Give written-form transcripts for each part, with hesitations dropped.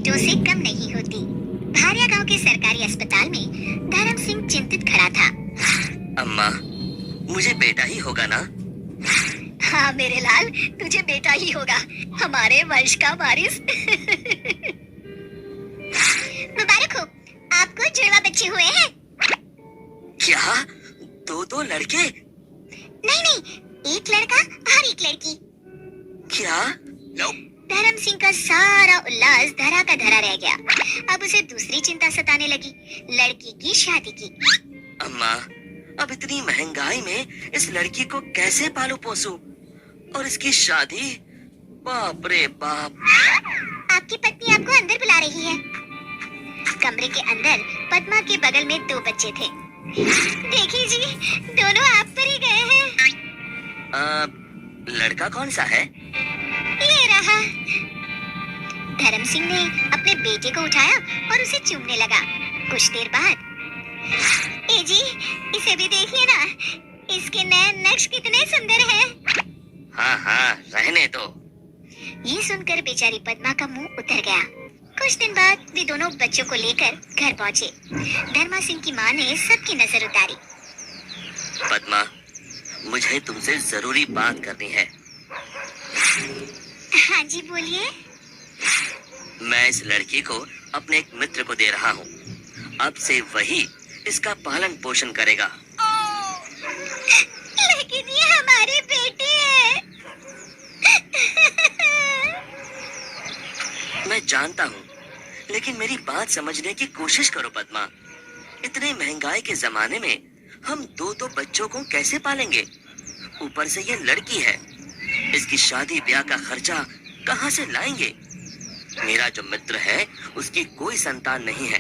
बेटों से कम नहीं होती। भारिया गांव के सरकारी अस्पताल में धर्म सिंह चिंतित खड़ा था। अम्मा, मुझे बेटा ही होगा ना? हाँ मेरे लाल, तुझे बेटा ही होगा, हमारे वंश का वारिस। मुबारक हो, आपको जुड़वा बच्चे हुए हैं। क्या? दो लड़के? नहीं, एक लड़का और एक लड़की। क्या? धर्म सिंह का सारा उल्लास धरा का धरा रह गया। अब उसे दूसरी चिंता सताने लगी, लड़की की शादी की। अम्मा, अब इतनी महंगाई में इस लड़की को कैसे पालू पोसूं? और इसकी शादी? बाप रे बाप। आपकी पत्नी आपको अंदर बुला रही है। कमरे के अंदर पद्मा के बगल में 2 बच्चे थे। देखिए जी, दोनों आप पर ही गए हैं। लड़का कौन सा है? ये रहा। धर्म सिंह ने अपने बेटे को उठाया और उसे चूमने लगा। कुछ देर बाद, ए जी, इसे भी देखिए ना, इसके नए नक्श कितने सुंदर हैं। हाँ, रहने दो। ये सुनकर बेचारी पद्मा का मुंह उतर गया। कुछ दिन बाद वे दोनों बच्चों को लेकर घर पहुँचे। धर्मा सिंह की माँ ने सबकी नजर उतारी। पद्मा, मुझे तुमसे जरूरी बात करनी है। हाँ जी, बोलिए। मैं इस लड़की को अपने एक मित्र को दे रहा हूँ। अब से वही इसका पालन पोषण करेगा। लेकिन ये हमारे बेटे हैं। मैं जानता हूँ, लेकिन मेरी बात समझने की कोशिश करो पद्मा। इतने महंगाई के जमाने में हम दो बच्चों को कैसे पालेंगे? ऊपर से ये लड़की है, इसकी शादी ब्याह का खर्चा कहाँ से लाएंगे? मेरा जो मित्र है उसकी कोई संतान नहीं है।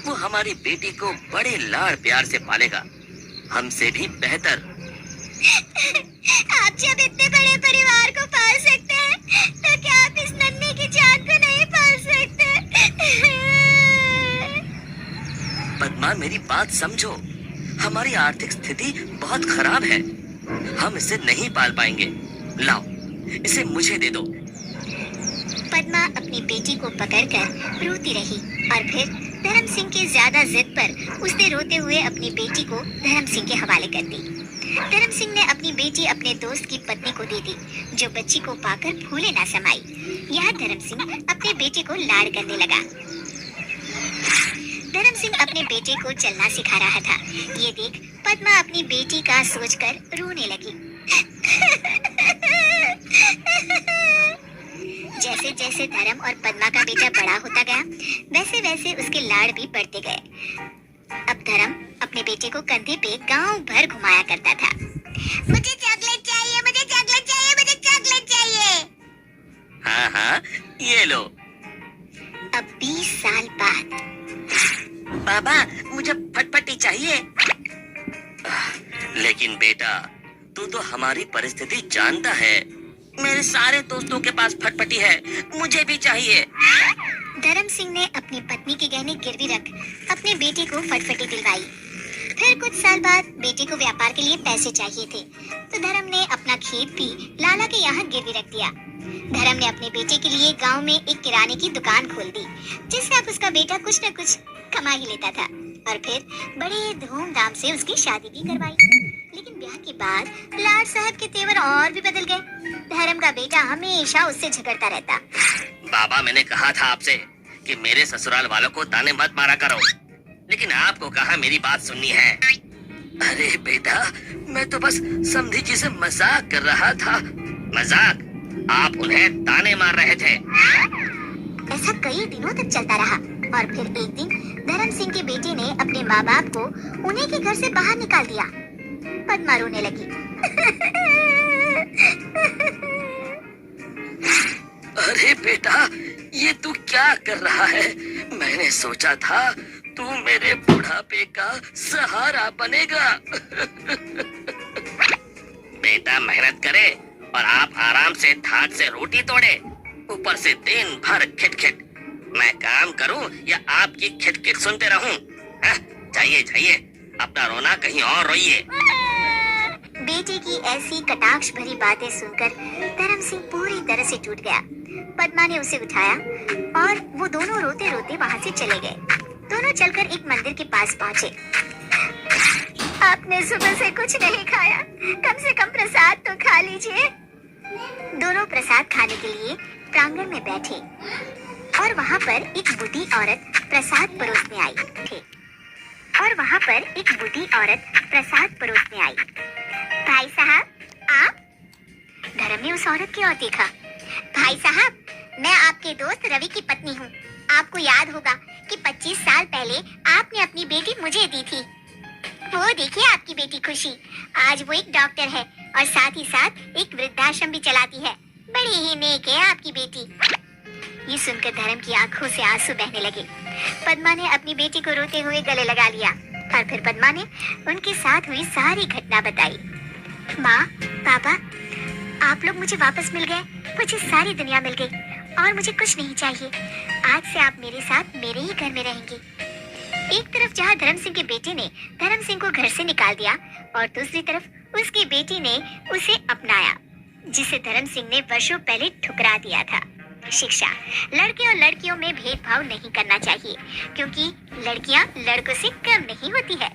वो हमारी बेटी को बड़े लाड़ प्यार से पालेगा, हमसे भी बेहतर। आप जब इतने बड़े परिवार को पाल सकते हैं, तो क्या आप इस नन्ही की जान को नहीं पाल सकते? पद्मा, मेरी बात समझो। हमारी आर्थिक स्थिति बहुत खराब है, हम इसे नहीं पाल पाएंगे। लाओ, इसे मुझे दे दो। पद्मा अपनी बेटी को पकड़कर रोती रही और फिर धर्म सिंह की ज्यादा जिद पर उसने रोते हुए अपनी बेटी को धर्म सिंह के हवाले कर दी। धर्म सिंह ने अपनी बेटी अपने दोस्त की पत्नी को दे दी, जो बच्ची को पाकर फूले ना समाई। यहाँ धर्म सिंह अपने बेटे को लाड़ करने लगा। धर्म सिंह अपने बेटे को चलना सिखा रहा था। ये देख पद्मा अपनी बेटी का सोचकर रोने लगी। जैसे जैसे धर्म और पद्मा का बेटा बड़ा होता गया, वैसे वैसे उसके लाड़ भी बढ़ते गए। अब धर्म अपने बेटे को कंधे पे गांव भर घुमाया करता था। मुझे चॉकलेट चाहिए, मुझे चॉकलेट चाहिए, मुझे चॉकलेट चाहिए। हाँ, ये लो। अब 20 साल बाद, बाबा, मुझे फटफटी चाहिए। लेकिन बेटा, तू तो हमारी परिस्थिति जानता है। मेरे सारे दोस्तों के पास फटफटी है, मुझे भी चाहिए। धर्म सिंह ने अपनी पत्नी के गहने गिरवी रख अपने बेटे को फटफटी दिलवाई। फिर कुछ साल बाद बेटे को व्यापार के लिए पैसे चाहिए थे, तो धर्म ने अपना खेत भी लाला के यहाँ गिरवी रख दिया। धर्म ने अपने बेटे के लिए गांव में एक किराने की दुकान खोल दी, जिससे अब उसका बेटा कुछ न कुछ कमा ही लेता था। और फिर बड़े धूमधाम से उसकी शादी भी करवाई। लेकिन ब्याह के बाद लाड साहब के तेवर और भी बदल गए। धर्म का बेटा हमेशा उससे झगड़ता रहता। बाबा, मैंने कहा था आपसे कि मेरे ससुराल वालों को ताने मत मारा करो, लेकिन आपको कहा मेरी बात सुननी है। अरे बेटा, मैं तो बस समधी जी से मजाक कर रहा था। मजाक? आप उन्हें ताने मार रहे थे। ऐसा कई दिनों तक चलता रहा और फिर एक दिन धर्म सिंह के बेटे ने अपने माँ बाप को उन्हीं के घर से बाहर निकाल दिया। पद्मा रोने लगी। अरे बेटा, ये तू क्या कर रहा है? मैंने सोचा था तू मेरे बुढ़ापे का सहारा बनेगा। बेटा मेहनत करे और आप आराम से ठाट से रोटी तोड़े, ऊपर से दिन भर खिटखिट। मैं काम करूं या आपकी खिटखिट सुनते रहूं? जाइए, अपना रोना कहीं और रोइए। बेटे की ऐसी कटाक्ष भरी बातें सुनकर धर्म सिंह पूरी तरह से टूट गया। पद्मा ने उसे उठाया और वो दोनों रोते रोते वहां से चले गए। दोनों चलकर एक मंदिर के पास पहुंचे। आपने सुबह से कुछ नहीं खाया, कम से कम प्रसाद तो खा लीजिए। दोनों प्रसाद खाने के लिए प्रांगण में बैठे और वहां पर एक बूढ़ी औरत प्रसाद परोसने आई थी। भाई साहब, आप? धर्म ने उस औरत की ओर देखा। भाई साहब, मैं आपके दोस्त रवि की पत्नी हूँ। आपको याद होगा कि 25 साल पहले आपने अपनी बेटी मुझे दी थी। वो देखिए आपकी बेटी खुशी, आज वो एक डॉक्टर है और साथ ही साथ एक वृद्धाश्रम भी चलाती है। बड़ी ही नेक है आपकी बेटी। ये सुनकर धर्म की आंखों से आंसू बहने लगे। पद्मा ने अपनी बेटी को रोते हुए गले लगा लिया और फिर पद्मा ने उनके साथ हुई सारी घटना बताई। माँ, पापा, आप लोग मुझे वापस मिल गए, मुझे सारी दुनिया मिल गई और मुझे कुछ नहीं चाहिए। आज से आप मेरे साथ मेरे ही घर में रहेंगे। एक तरफ जहाँ धर्म सिंह के बेटे ने धर्म सिंह को घर से निकाल दिया और दूसरी तरफ उसकी बेटी ने उसे अपनाया, जिसे धर्म सिंह ने वर्षों पहले ठुकरा दिया था। शिक्षा, लड़के और लड़कियों में भेदभाव नहीं करना चाहिए, क्योंकि लड़कियां लड़कों से कम नहीं होती है।